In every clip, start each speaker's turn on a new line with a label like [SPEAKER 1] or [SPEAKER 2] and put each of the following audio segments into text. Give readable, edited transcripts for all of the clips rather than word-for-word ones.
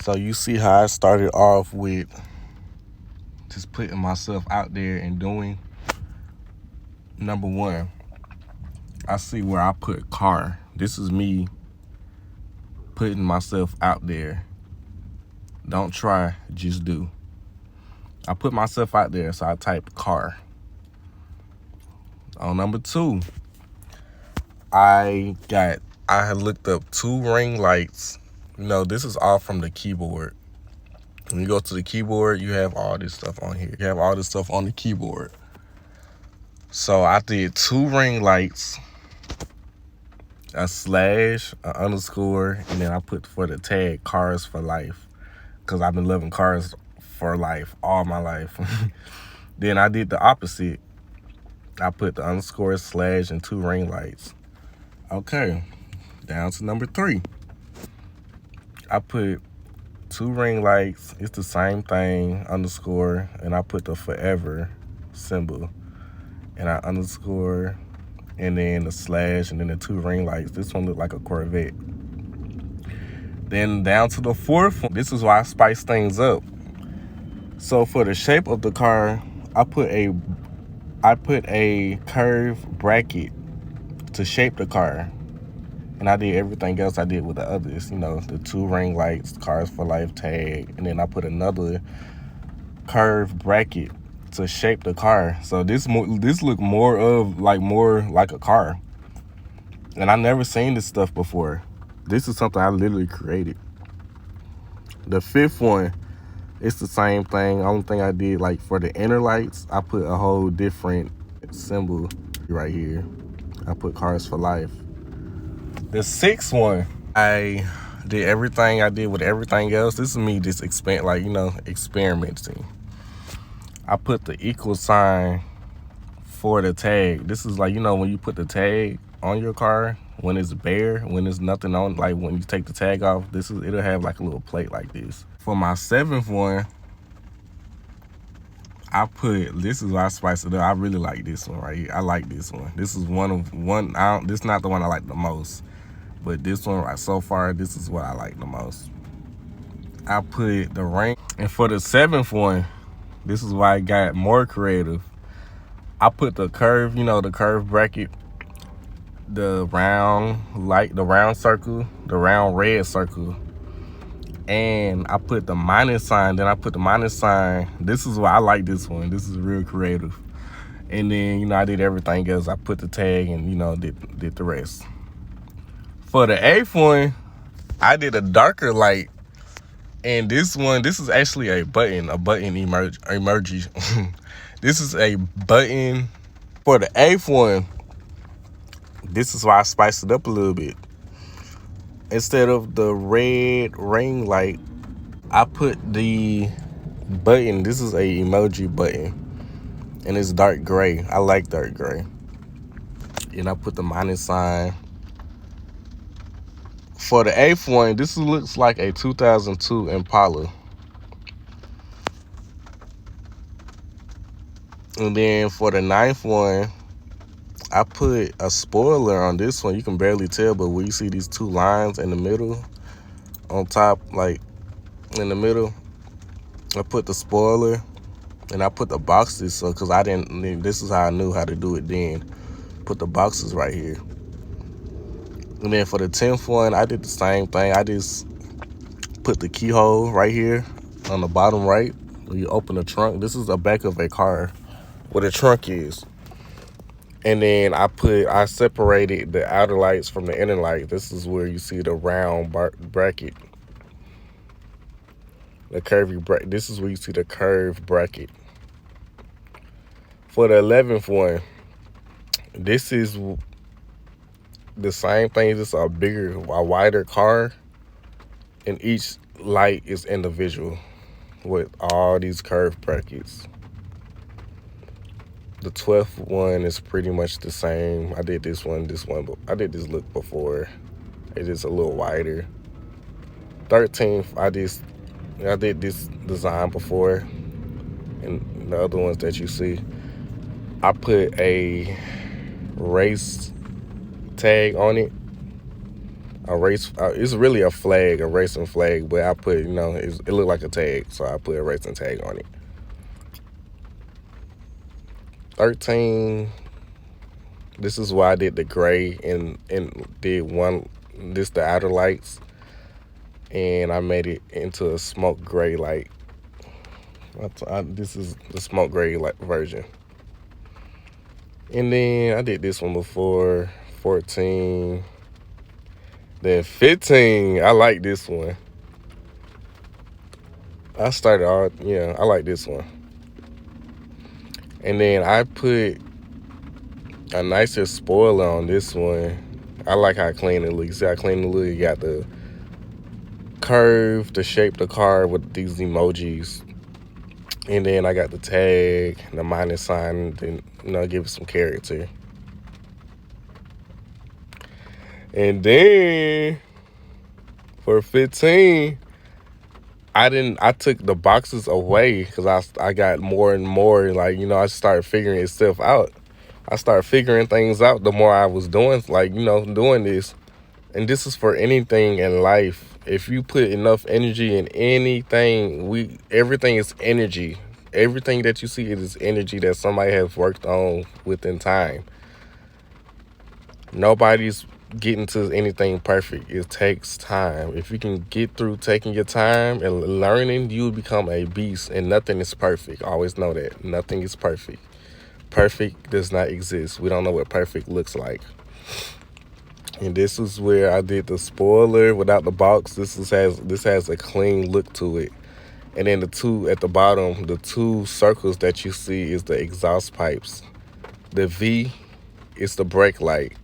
[SPEAKER 1] So you see how I started off with just putting myself out there and doing. Number one, I see where I put car. This is me putting myself out there. Don't try, just do. I put myself out there, so I type car. On number two, I had looked up 2 ring lights. This is all from the keyboard. When you go to the keyboard, you have all this stuff on here. You have all this stuff on the keyboard. So I did 2 ring lights, a slash, an underscore, and then I put for the tag cars for life, because I've been loving cars for life, all my life. Then I did the opposite. I put the underscore, slash, and 2 ring lights. Okay, down to number 3. I put 2 ring lights. It's the same thing, underscore, and I put the forever symbol. And I underscore, and then the slash, and then the 2 ring lights. This one looked like a Corvette. Then down to the 4th one. This is why I spice things up. So for the shape of the car, I put a curved bracket to shape the car. And I did everything else I did with the others, the 2 ring lights, cars for life tag, and then I put another curved bracket to shape the car. So this looked more like a car. And I never seen this stuff before. This is something I literally created. The 5th one, it's the same thing. Only thing I did, like for the inner lights, I put a whole different symbol right here. I put cars for life. The 6th one, I did everything I did with everything else. This is me just experimenting. I put the equal sign for the tag. This is when you put the tag on your car, when it's bare, when there's nothing on, like when you take the tag off, it'll have like a little plate like this. For my 7th one, this is why I spiced it up. I really like this one right here. I like this one. This is this is not the one I like the most, but this one right so far, this is what I like the most. I put the ring. And for the 7th one, this is why I got more creative. I put the curve, the curve bracket, the round circle, the round red circle, and I put the minus sign. Then I put the minus sign. This is why I like this one. This is real creative. And then, I did everything else. I put the tag and, did the rest. For the 8th one, I did a darker light. And this is actually a button emoji. This is a button. For the 8th one, this is why I spiced it up a little bit. Instead of the red ring light, I put the button. This is a emoji button, and it's dark gray. I like dark gray. And I put the minus sign. For the 8th one, this looks like a 2002 Impala. And then for the 9th one, I put a spoiler on this one. You can barely tell, but when you see these 2 lines in the middle, on top, like in the middle, I put the spoiler, and I put the boxes. So, because this is how I knew how to do it then. Put the boxes right here. And then for the 10th one, I did the same thing. I just put the keyhole right here on the bottom right. When you open the trunk, this is the back of a car where the trunk is. And then I separated the outer lights from the inner light. This is where you see the round bracket. The curvy bracket. This is where you see the curved bracket. For the 11th one, this is the same thing. Just a wider car. And each light is individual with all these curved brackets. The 12th one is pretty much the same. I did this one, but I did this look before. It is a little wider. 13th, I did this design before, and the other ones that you see, I put a race tag on it. a race. It's really a flag, a racing flag, but I put, it looked like a tag, so I put a racing tag on it. 13. This is why I did the gray and did the outer lights, and I made it into a smoke gray light. This is the smoke gray light version. And then I did this one before, 14. Then 15, I like this one. I like this one. And then I put a nicer spoiler on this one. I like how clean it looks. See how clean it looks? You got the curve to shape the car with these emojis. And then I got the tag, the minus sign, then, give it some character. And then for 15, I took the boxes away because I got more and more, I started figuring itself out. I started figuring things out the more I was doing, doing this. And this is for anything in life. If you put enough energy in anything, everything is energy. Everything that you see is energy that somebody has worked on within time. Nobody's getting to anything perfect. It takes time. If you can get through taking your time and learning, you'll become a beast. And nothing is perfect. Always know that. Nothing is perfect. Perfect does not exist. We don't know what perfect looks like. And this is where I did the spoiler without the box. This has a clean look to it. And then the two at the bottom, the two circles that you see is the exhaust pipes. The V is the brake light.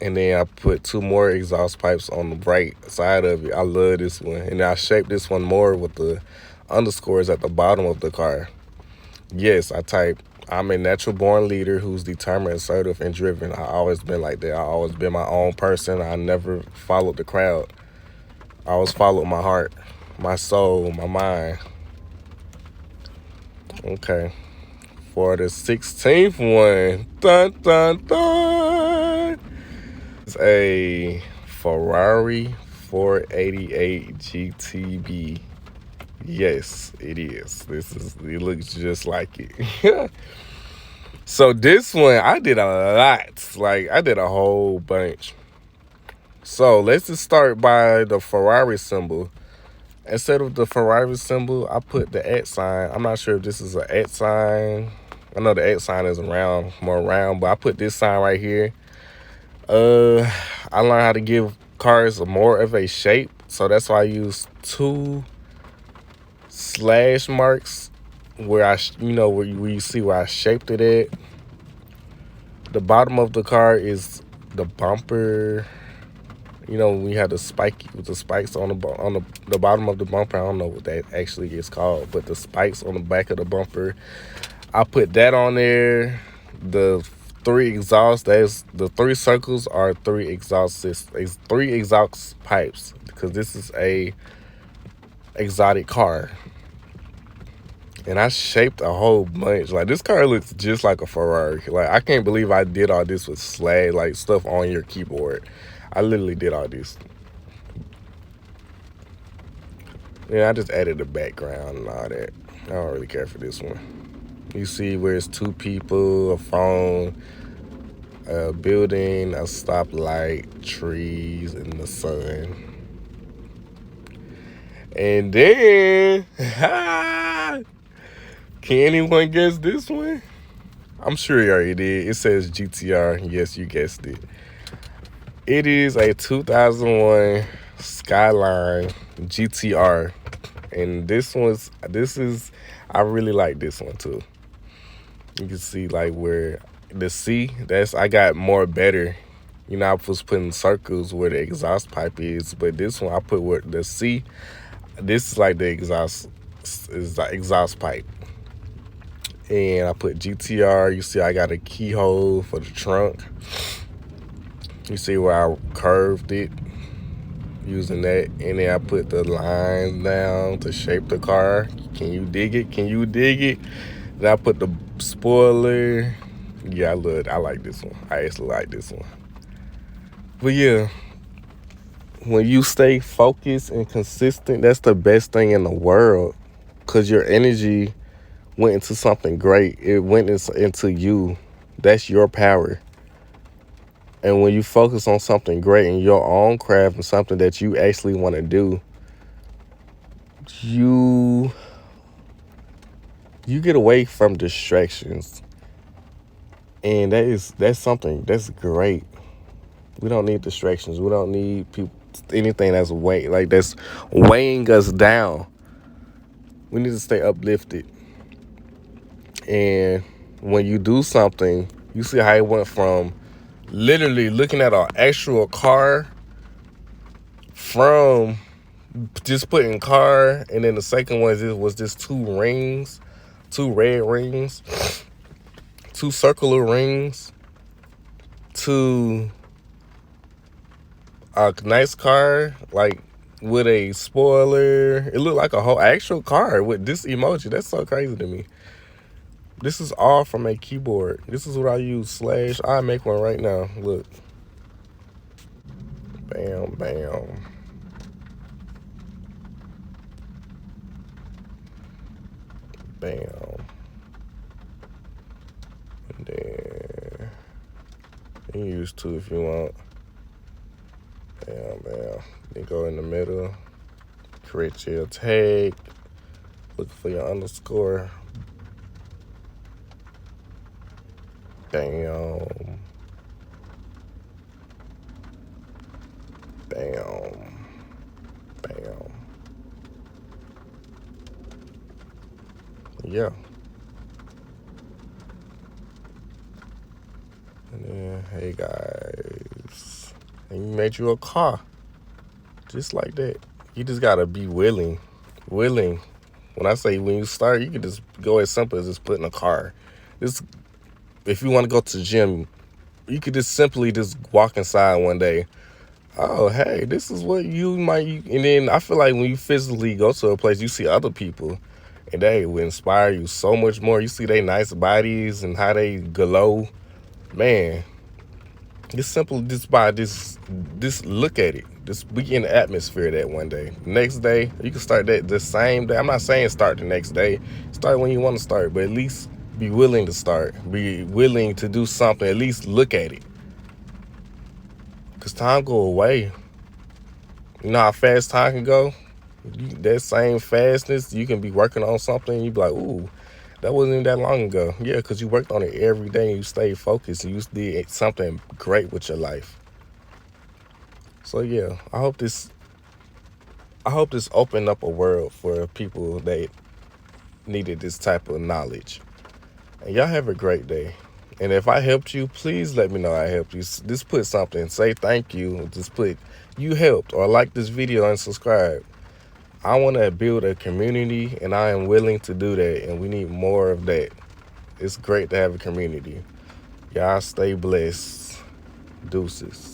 [SPEAKER 1] And then I put two more exhaust pipes on the right side of it. I love this one. And I shaped this one more with the underscores at the bottom of the car. Yes, I'm a natural born leader who's determined, assertive, and driven. I always been like that. I always been my own person. I never followed the crowd. I always followed my heart, my soul, my mind. Okay. For the 16th one, dun, dun, dun. It's a Ferrari 488 GTB. Yes, it is. It looks just like it. So this one, I did a lot. I did a whole bunch. So let's just start by the Ferrari symbol. Instead of the Ferrari symbol, I put the @ sign. I'm not sure if this is an @ sign. I know the @ sign is more round, but I put this sign right here. I learned how to give cars more of a shape, so that's why I use 2 slash marks where where you see where I shaped it at. The bottom of the car is the bumper. We have the spike with the spikes on the bottom of the bumper. I don't know what that actually is called, but the spikes on the back of the bumper, I put that on there. The 3 exhausts, the 3 circles are 3 exhaust pipes, because this is a exotic car. And I shaped a whole bunch. This car looks just like a Ferrari. I can't believe I did all this with stuff on your keyboard. I literally did all this. Yeah, I just added the background and all that. I don't really care for this one. You see where it's 2 people, a phone, a building, a stoplight, trees, and the sun. And then, can anyone guess this one? I'm sure you already did. It says GTR. Yes, you guessed it. It is a 2001 Skyline GTR. And I really like this one too. You can see where the C, I got more better. I was putting circles where the exhaust pipe is, but this one I put where the C, this is the exhaust pipe. And I put GTR. You see I got a keyhole for the trunk. You see where I curved it using that. And then I put the lines down to shape the car. Can you dig it? Can you dig it? Then I put the spoiler. Yeah, I like this one. I actually like this one. But yeah, when you stay focused and consistent, that's the best thing in the world, because your energy went into something great. It went into you. That's your power. And when you focus on something great in your own craft and something that you actually want to do, you get away from distractions. And that's something that's great. We don't need distractions. We don't need anything that's weighing us down. We need to stay uplifted. And when you do something, you see how it went from literally looking at an actual car, from just putting car, and then the second one was just two red rings, two circular rings, to a nice car, like with a spoiler. It looked like a whole actual car with this emoji. That's so crazy to me. This is all from a keyboard. This is what I use / I make one right now. Look. Bam, bam. Bam. And then you can use two if you want. Bam, bam. Then go in the middle. Create your tag. Look for your underscore. Bam. Bam. Bam. Yeah. And then, hey guys. And you made you a car. Just like that. You just gotta be willing. Willing. When I say when you start, you can just go as simple as just putting a car. If you want to go to the gym, you could just simply just walk inside one day. Oh, hey, this is what you might. And then I feel like when you physically go to a place, you see other people, and they will inspire you so much more. You see their nice bodies and how they glow. Man, it's simple just by this look at it. Just be in the atmosphere that one day. Next day, you can start that the same day. I'm not saying start the next day. Start when you want to start, but at least be willing to start. Be willing to do something. At least look at it. Because time go away. You know how fast time can go? That same fastness, you can be working on something, you be like, ooh, that wasn't even that long ago. Yeah, because you worked on it every day and you stayed focused and you did something great with your life. So yeah, I hope this opened up a world for people that needed this type of knowledge. And y'all have a great day. And if I helped you, please let me know I helped you. Just put something, say thank you. Just put you helped, or like this video and subscribe. I want to build a community, and I am willing to do that, and we need more of that. It's great to have a community. Y'all stay blessed. Deuces.